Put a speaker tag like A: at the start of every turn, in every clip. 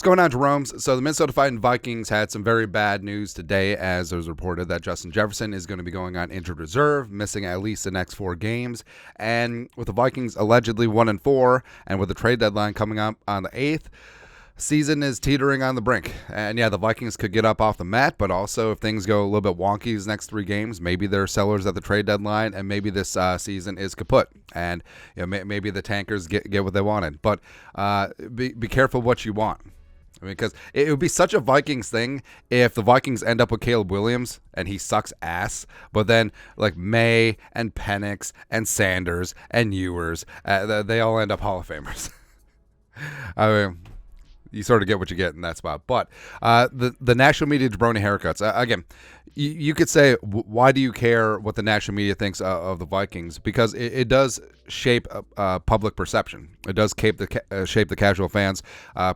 A: going on, Jerome's? So the Minnesota Vikings had some very bad news today, as it was reported that Justin Jefferson is going to be going on injured reserve, missing at least the next 4 games. And with the Vikings allegedly 1-4, and with the trade deadline coming up on the 8th, season is teetering on the brink. And yeah, the Vikings could get up off the mat, but also if things go a little bit wonky these next 3 games, maybe they're sellers at the trade deadline, and maybe this season is kaput. And maybe the tankers get what they wanted. But be careful what you want. I mean, because it would be such a Vikings thing if the Vikings end up with Caleb Williams and he sucks ass, but then like May and Penix and Sanders and Ewers, they all end up Hall of Famers. I mean, you sort of get what you get in that spot. But the national media jabroni haircuts, again, you could say, why do you care what the national media thinks of the Vikings? Because it does shape public perception. It does shape the casual fans'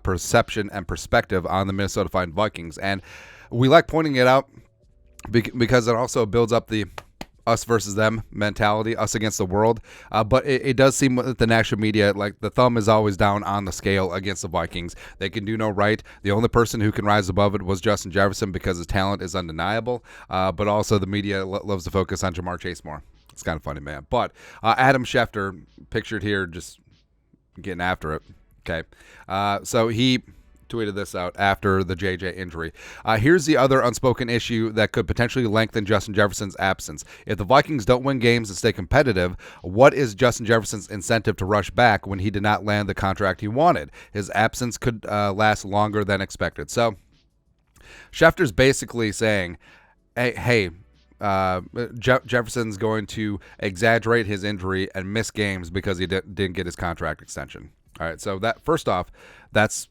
A: perception and perspective on the Minnesota Vikings. And we like pointing it out because it also builds up the us versus them mentality, us against the world. But it does seem that the national media, like the thumb is always down on the scale against the Vikings. They can do no right. The only person who can rise above it was Justin Jefferson because his talent is undeniable. But also the media loves to focus on Jamar Chase more. It's kind of funny, man. But Adam Schefter, pictured here, just getting after it. Okay. So he tweeted this out after the JJ injury. Here's the other unspoken issue that could potentially lengthen Justin Jefferson's absence. If the Vikings don't win games and stay competitive, what is Justin Jefferson's incentive to rush back when he did not land the contract he wanted? His absence could last longer than expected. So Schefter's basically saying, hey, Jefferson's going to exaggerate his injury and miss games because he didn't get his contract extension. All right, so that first off, that's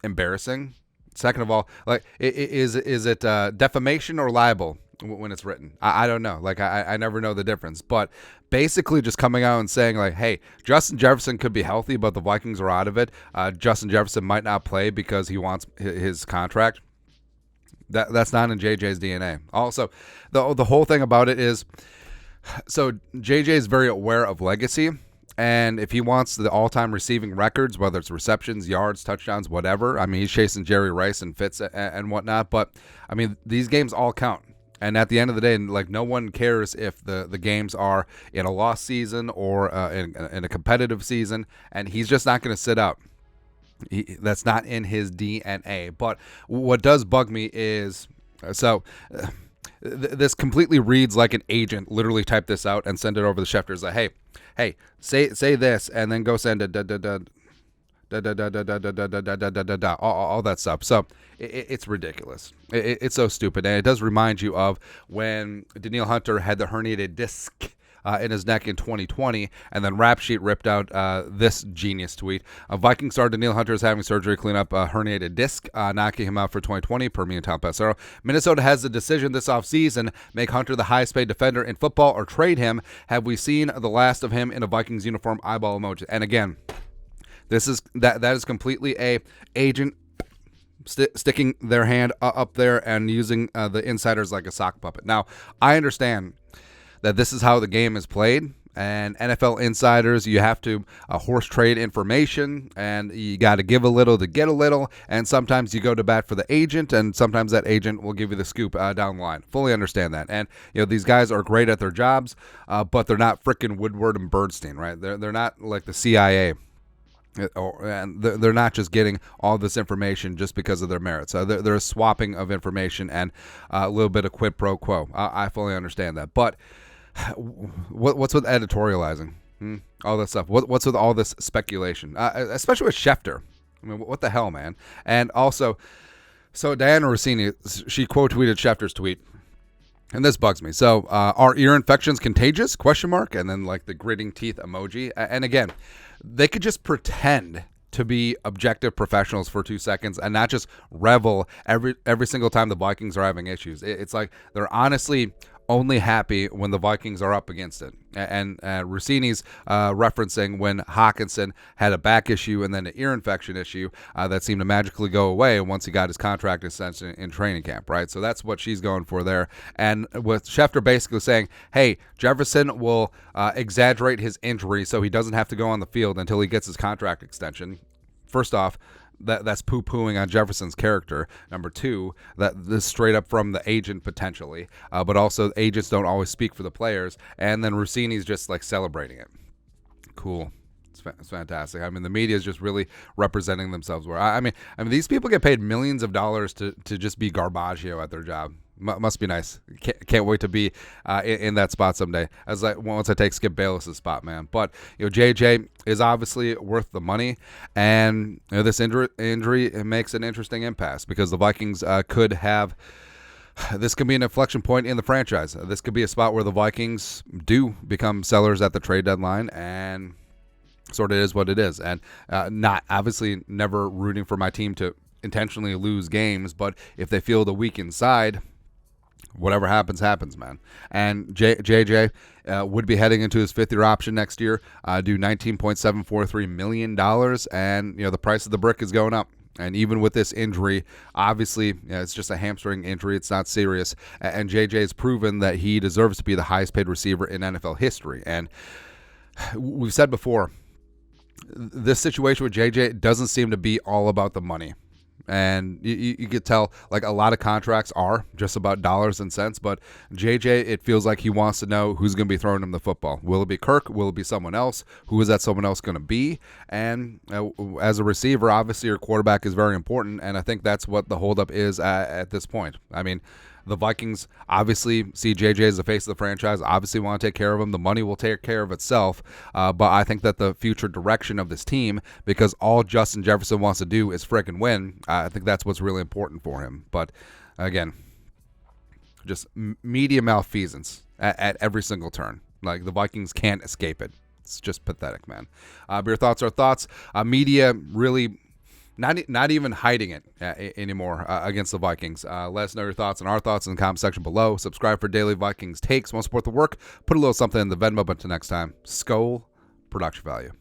A: embarrassing. Second of all, like, is it defamation or libel when it's written? I don't know. Like, I never know the difference. But basically just coming out and saying, like, hey, Justin Jefferson could be healthy, but the Vikings are out of it. Justin Jefferson might not play because he wants his contract. That's not in JJ's DNA. Also, the whole thing about it is, so JJ is very aware of legacy. And if he wants the all-time receiving records, whether it's receptions, yards, touchdowns, whatever, I mean, he's chasing Jerry Rice and Fitz and whatnot. But, I mean, these games all count. And at the end of the day, like, no one cares if the games are in a lost season or in a competitive season. And he's just not going to sit out. That's not in his DNA. But what does bug me is, this completely reads like an agent literally typed this out and send it over to Schefter. It's like, hey, say this, and then go send all that stuff. So it's ridiculous. It's so stupid, and it does remind you of when Danielle Hunter had the herniated disc in his neck in 2020, and then Rap Sheet ripped out this genius tweet. Viking star Danielle Hunter is having surgery to clean up a herniated disc, knocking him out for 2020, per me and Tom Passero. Minnesota has the decision this offseason: make Hunter the highest paid defender in football or trade him. Have we seen the last of him in a Vikings uniform? Eyeball emoji. And again, this is that is completely a agent sticking their hand up there and using the insiders like a sock puppet. Now, I understand that this is how the game is played, and NFL insiders, you have to horse trade information, and you got to give a little to get a little, and sometimes you go to bat for the agent, and sometimes that agent will give you the scoop down the line. Fully understand that. And these guys are great at their jobs, but they're not frickin' Woodward and Bernstein, right? They're not like the CIA. And they're not just getting all this information just because of their merits. They're a swapping of information and a little bit of quid pro quo. I fully understand that. But what's with editorializing? All that stuff. What's with all this speculation? Especially with Schefter. I mean, what the hell, man? And also, so Diana Rossini, she quote tweeted Schefter's tweet. And this bugs me. So, are ear infections contagious? ? And then like the gritting teeth emoji. And again, they could just pretend to be objective professionals for 2 seconds and not just revel every single time the Vikings are having issues. It's like they're honestly only happy when the Vikings are up against it. And Rossini's referencing when Hawkinson had a back issue and then an ear infection issue that seemed to magically go away once he got his contract extension in training camp, right? So that's what she's going for there. And with Schefter basically saying, hey, Jefferson will exaggerate his injury so he doesn't have to go on the field until he gets his contract extension. First off, that's poo-pooing on Jefferson's character. Number two, that this straight up from the agent potentially, but also agents don't always speak for the players. And then Rossini's just like celebrating it. Cool. It's fantastic. I mean, the media is just really representing themselves. Where I mean, these people get paid millions of dollars to just be garbaggio at their job. Must be nice. Can't wait to be in that spot someday. Once I take Skip Bayless's spot, man. But JJ is obviously worth the money, and this injury it makes an interesting impasse because the Vikings could have. This could be an inflection point in the franchise. This could be a spot where the Vikings do become sellers at the trade deadline, and sort of is what it is. And not obviously never rooting for my team to intentionally lose games, but if they feel the weak inside, whatever happens, man. And JJ would be heading into his fifth-year option next year, do $19.743 million, and the price of the brick is going up. And even with this injury, obviously, it's just a hamstring injury. It's not serious. And JJ has proven that he deserves to be the highest-paid receiver in NFL history. And we've said before, this situation with JJ doesn't seem to be all about the money. And you could tell, like, a lot of contracts are just about dollars and cents. But JJ, it feels like he wants to know who's going to be throwing him the football. Will it be Kirk? Will it be someone else? Who is that someone else going to be? And as a receiver, obviously your quarterback is very important. And I think that's what the holdup is at this point. I mean, the Vikings obviously see JJ as the face of the franchise, obviously want to take care of him. The money will take care of itself. But I think that the future direction of this team, because all Justin Jefferson wants to do is frickin' win, I think that's what's really important for him. But again, just media malfeasance at every single turn. Like, the Vikings can't escape it. It's just pathetic, man. But your thoughts are thoughts. Media really not even hiding it anymore against the Vikings. Let us know your thoughts and our thoughts in the comment section below. Subscribe for daily Vikings takes. Want to support the work? Put a little something in the Venmo. But until next time, Skol, production value.